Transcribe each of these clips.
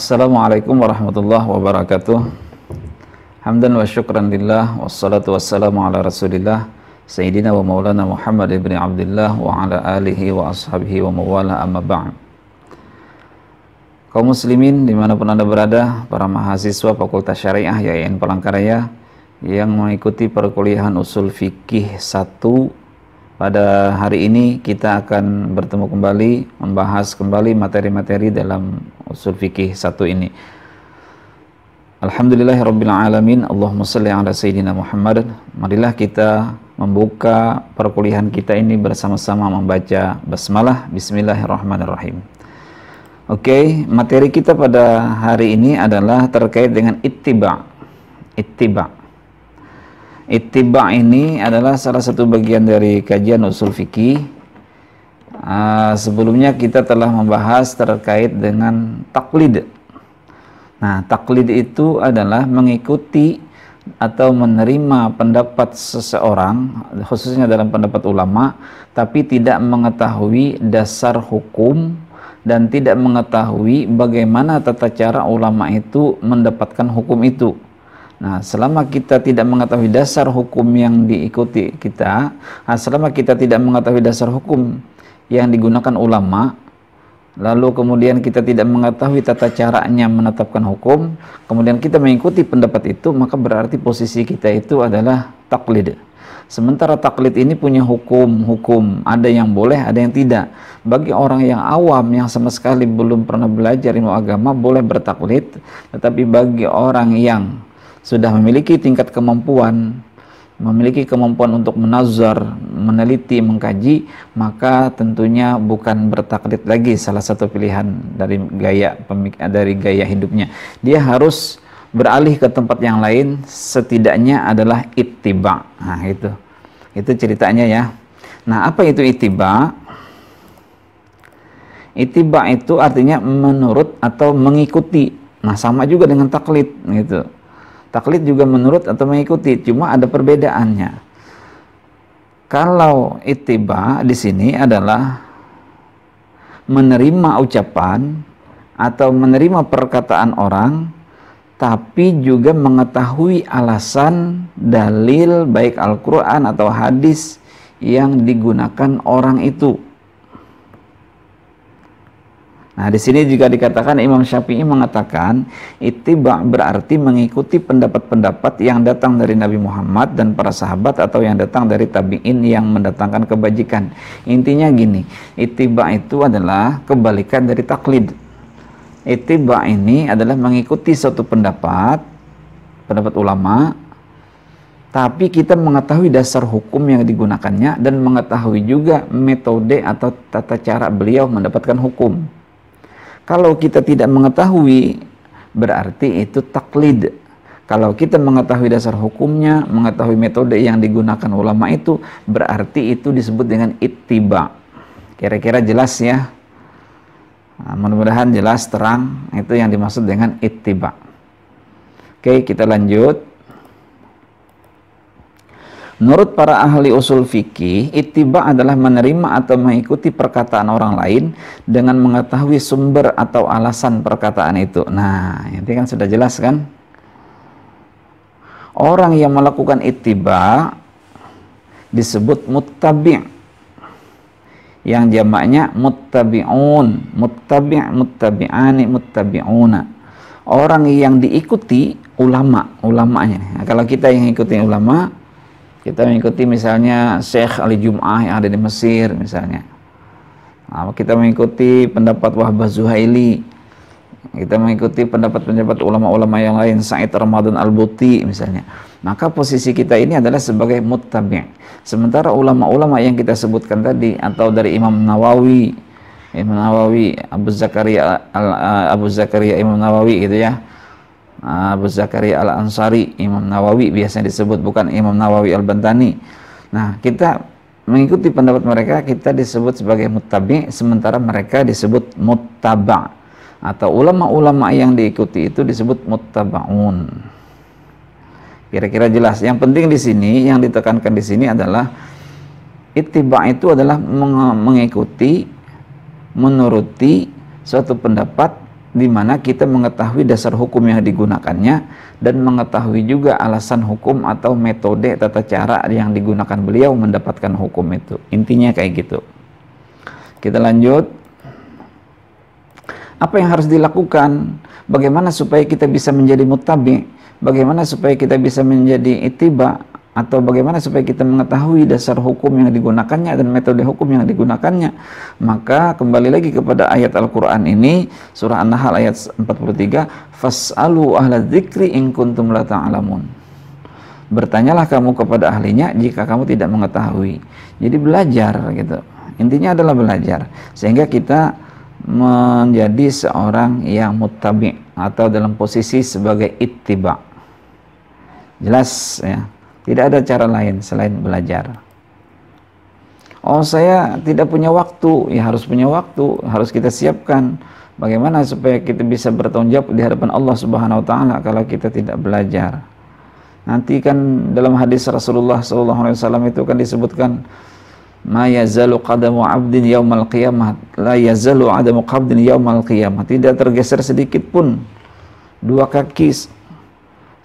Assalamualaikum warahmatullahi wabarakatuh. Hamdan wa syukran lillah, wassalatu wassalamu ala rasulillah Sayyidina wa maulana Muhammad ibn Abdullah wa ala alihi wa ashabihi wa mawala amma ba'd. Kaum muslimin dimanapun anda berada, para mahasiswa Fakultas Syariah YAIN Palangkaraya yang mengikuti perkuliahan usul fikih 1, pada hari ini kita akan bertemu kembali, membahas kembali materi-materi dalam usul fikih 1 ini. Alhamdulillahirabbil alamin. Allahumma shalli ala sayyidina Muhammad. Marilah kita membuka perkuliahan kita ini bersama-sama membaca basmalah. Bismillahirrahmanirrahim. Oke, materi kita pada hari ini adalah terkait dengan ittiba'. Ittiba' ini adalah salah satu bagian dari kajian usul fikih. Sebelumnya kita telah membahas terkait dengan taklid. Nah, taklid itu adalah mengikuti atau menerima pendapat seseorang, khususnya dalam pendapat ulama, tapi tidak mengetahui dasar hukum dan tidak mengetahui bagaimana tata cara ulama itu mendapatkan hukum itu. Nah, selama kita tidak mengetahui dasar hukum yang diikuti kita, selama kita tidak mengetahui dasar hukum yang digunakan ulama, lalu kemudian kita tidak mengetahui tata caranya menetapkan hukum, kemudian kita mengikuti pendapat itu, maka berarti posisi kita itu adalah taklid. Sementara taklid ini punya hukum, ada yang boleh, ada yang tidak. Bagi orang yang awam yang sama sekali belum pernah belajar ilmu agama boleh bertaklid, tetapi bagi orang yang sudah memiliki tingkat kemampuan, memiliki kemampuan untuk menazar, meneliti, mengkaji, maka tentunya bukan bertaklid lagi salah satu pilihan dari gaya hidupnya. Dia harus beralih ke tempat yang lain, setidaknya adalah ittiba'. Nah, itu ceritanya ya. Nah, apa itu ittiba'? Ittiba' itu artinya menurut atau mengikuti. Nah, sama juga dengan taklid gitu. Taklid juga menurut atau mengikuti, cuma ada perbedaannya. Kalau ittiba di sini adalah menerima ucapan atau menerima perkataan orang, tapi juga mengetahui alasan, dalil, baik Al-Quran atau hadis yang digunakan orang itu. Nah, di sini juga dikatakan Imam Syafi'i mengatakan ittiba' berarti mengikuti pendapat-pendapat yang datang dari Nabi Muhammad dan para sahabat atau yang datang dari tabi'in yang mendatangkan kebajikan. Intinya gini, ittiba' itu adalah kebalikan dari taklid. Ittiba' ini adalah mengikuti suatu pendapat ulama, tapi kita mengetahui dasar hukum yang digunakannya dan mengetahui juga metode atau tata cara beliau mendapatkan hukum. Kalau kita tidak mengetahui, berarti itu taklid. Kalau kita mengetahui dasar hukumnya, mengetahui metode yang digunakan ulama itu, berarti itu disebut dengan ittiba'. Kira-kira jelas ya? Nah, mudah-mudahan jelas, terang. Itu yang dimaksud dengan ittiba'. Oke, kita lanjut. Menurut para ahli usul fikih, ittiba' adalah menerima atau mengikuti perkataan orang lain dengan mengetahui sumber atau alasan perkataan itu. Nah, ini kan sudah jelas kan? Orang yang melakukan ittiba' disebut muttabi'. Yang jamaknya muttabi'un, muttabi'ani, muttabi'una. Orang yang diikuti ulamanya. Nah, kalau kita yang ikuti ulama, kita mengikuti misalnya Syekh Ali Jum'ah yang ada di Mesir misalnya. Nah, kita mengikuti pendapat Wahbah Zuhaili. Kita mengikuti pendapat-pendapat ulama-ulama yang lain, Sa'id Ramadan Al-Buti misalnya. Maka posisi kita ini adalah sebagai muttabi'. Sementara ulama-ulama yang kita sebutkan tadi, atau dari Imam Nawawi, Abu Zakaria Imam Nawawi gitu ya. Abu Zakaria Al-Ansari, Imam Nawawi biasanya disebut, bukan Imam Nawawi Al-Bantani. Nah, kita mengikuti pendapat mereka, kita disebut sebagai muttabi', sementara mereka disebut muttaba', atau ulama-ulama yang diikuti itu disebut muttaba'un. Kira-kira jelas. Yang penting di sini, yang ditekankan di sini adalah ittiba' itu adalah mengikuti, menuruti suatu pendapat di mana kita mengetahui dasar hukum yang digunakannya dan mengetahui juga alasan hukum atau metode tata cara yang digunakan beliau mendapatkan hukum itu. Intinya kayak gitu. Kita lanjut. Apa yang harus dilakukan? Bagaimana supaya kita bisa menjadi muttabi? Bagaimana supaya kita bisa menjadi ittiba? Atau bagaimana supaya kita mengetahui dasar hukum yang digunakannya dan metode hukum yang digunakannya? Maka kembali lagi kepada ayat Al-Quran ini, surah An-Nahl ayat 43, fas'alu ahla dzikri in kuntum la ta'lamun. Bertanyalah kamu kepada ahlinya jika kamu tidak mengetahui. Jadi belajar gitu. Intinya adalah belajar sehingga kita menjadi seorang yang muttabi atau dalam posisi sebagai ittiba. Jelas ya. Tidak ada cara lain selain belajar. Oh, saya tidak punya waktu. Ya harus punya waktu, harus kita siapkan. Bagaimana supaya kita bisa bertanggung jawab di hadapan Allah Subhanahu wa taala kalau kita tidak belajar. Nanti kan dalam hadis Rasulullah SAW itu kan disebutkan ma yazalu qadamu 'abdin yaumal qiyamah la yazalu 'adamu qabdin yaumal qiyamah. Tidak tergeser sedikit pun dua kaki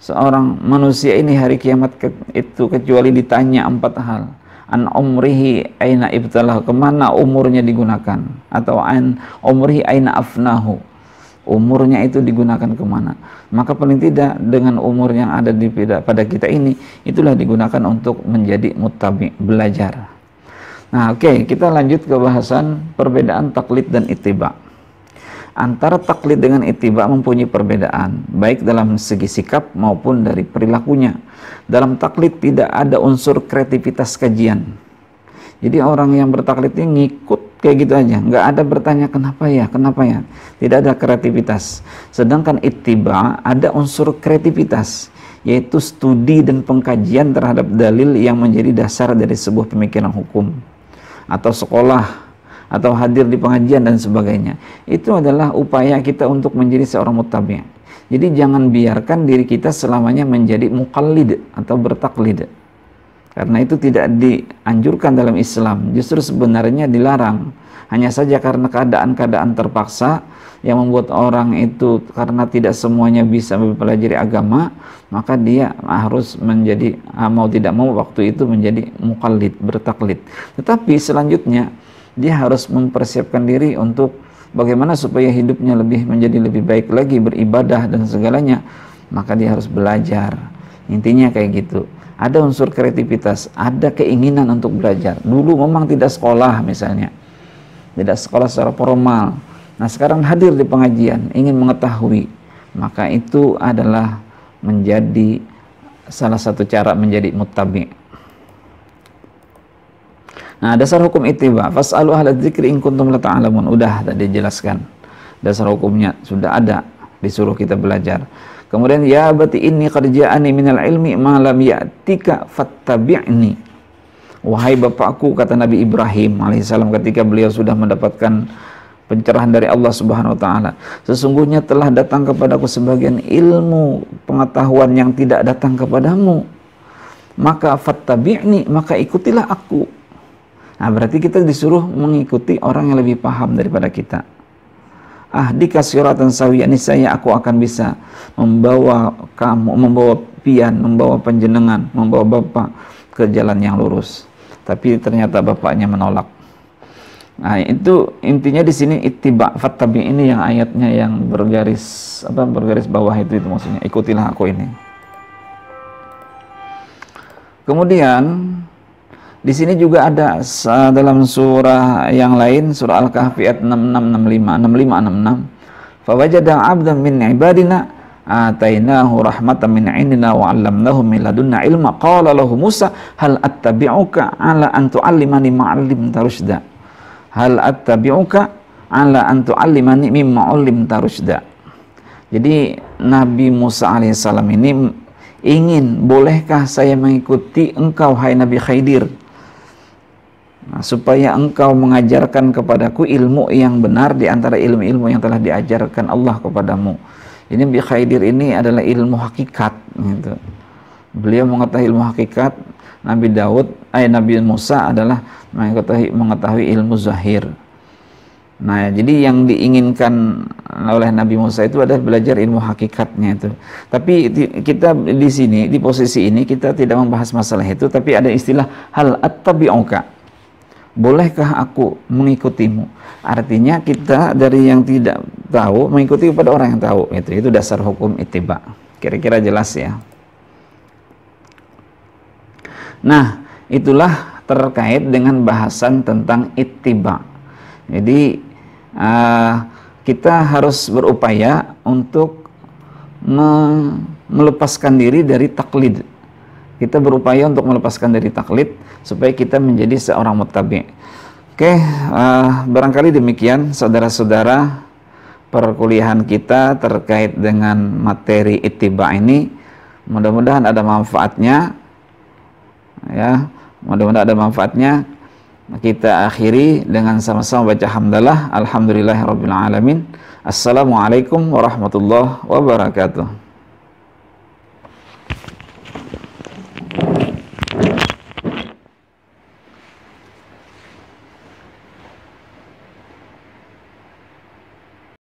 seorang manusia ini hari kiamat itu kecuali ditanya 4 hal. An umrihi aina ibtalah, kemana umurnya digunakan, atau an umrihi aina afnahu, umurnya itu digunakan kemana. Maka paling tidak dengan umur yang ada pada kita ini, itulah digunakan untuk menjadi muttabi, belajar. Nah oke, kita lanjut ke bahasan perbedaan taklid dan ittiba. Antara taklid dengan ittiba mempunyai perbedaan, baik dalam segi sikap maupun dari perilakunya. Dalam taklid tidak ada unsur kreativitas kajian. Jadi orang yang bertaklid ini ngikut kayak gitu aja, nggak ada bertanya kenapa ya, tidak ada kreativitas. Sedangkan ittiba ada unsur kreativitas, yaitu studi dan pengkajian terhadap dalil yang menjadi dasar dari sebuah pemikiran hukum, atau sekolah, atau hadir di pengajian dan sebagainya. Itu adalah upaya kita untuk menjadi seorang muttabi'. Jadi jangan biarkan diri kita selamanya menjadi muqallid atau bertaklid. Karena itu tidak dianjurkan dalam Islam. Justru sebenarnya dilarang. Hanya saja karena keadaan-keadaan terpaksa yang membuat orang itu karena tidak semuanya bisa mempelajari agama, maka dia harus menjadi mau tidak mau waktu itu menjadi muqallid, bertaklid. Tetapi selanjutnya dia harus mempersiapkan diri untuk bagaimana supaya hidupnya menjadi lebih baik lagi, beribadah dan segalanya. Maka dia harus belajar. Intinya kayak gitu. Ada unsur kreativitas, ada keinginan untuk belajar. Dulu memang tidak sekolah misalnya, tidak sekolah secara formal. Nah sekarang hadir di pengajian, ingin mengetahui. Maka itu adalah menjadi salah satu cara menjadi muttabi'. Nah, dasar hukum ittiba, fas'alu ahla dzikri in kuntum la ta'lamun. Udah tadi jelaskan. Dasar hukumnya sudah ada, disuruh kita belajar. Kemudian ya abati inni qad ja'ani minal ilmi ma lam ya'tika fattabi'ni. Wahai bapakku, kata Nabi Ibrahim alaihissalam ketika beliau sudah mendapatkan pencerahan dari Allah Subhanahu wa taala, sesungguhnya telah datang kepadaku sebagian ilmu pengetahuan yang tidak datang kepadamu. Maka fattabi'ni, maka ikutilah aku. Nah, berarti kita disuruh mengikuti orang yang lebih paham daripada kita. Ahdika siratan sawiyan, niscaya aku akan bisa membawa kamu, membawa pian, membawa panjenengan, membawa bapak ke jalan yang lurus. Tapi ternyata bapaknya menolak. Nah, itu intinya di sini ittiba, fattabi ini yang ayatnya yang bergaris bawah itu maksudnya, ikutilah aku ini. Kemudian di sini juga ada dalam surah yang lain, surah Al-Kahfi ayat 65-66. Fawajada 'abdan min 'ibadina atainahu rahmatan min 'indina wa 'allamnahu min ladunna ilma. Qala lahu Musa, hal attabi'uka 'ala an tu'allimani mimma 'allimta rusyda. Hal attabi'uka 'ala an tu'allimani mimma 'allimta rusyda. Jadi Nabi Musa alaihissalam ini ingin, bolehkah saya mengikuti engkau hai Nabi Khidir? Nah, supaya engkau mengajarkan kepadaku ilmu yang benar di antara ilmu-ilmu yang telah diajarkan Allah kepadamu. Ini Nabi Khidir ini adalah ilmu hakikat gitu. Beliau mengetahui ilmu hakikat. Nabi Musa adalah mengetahui ilmu zahir. Nah, jadi yang diinginkan oleh Nabi Musa itu adalah belajar ilmu hakikatnya itu. Tapi kita di sini, di posisi ini kita tidak membahas masalah itu, tapi ada istilah hal attabi'uka. Bolehkah aku mengikutimu? Artinya kita dari yang tidak tahu mengikuti kepada orang yang tahu. Itu dasar hukum ittiba. Kira-kira jelas ya. Nah, itulah terkait dengan bahasan tentang ittiba. Jadi kita harus berupaya untuk melepaskan diri dari taklid. Kita berupaya untuk melepaskan dari taklid supaya kita menjadi seorang muttabi. Oke, barangkali demikian saudara-saudara perkuliahan kita terkait dengan materi ittiba ini. Mudah-mudahan ada manfaatnya. Ya, mudah-mudahan ada manfaatnya. Kita akhiri dengan sama-sama baca hamdalah. Alhamdulillahirabbil alamin. Assalamualaikum warahmatullahi wabarakatuh.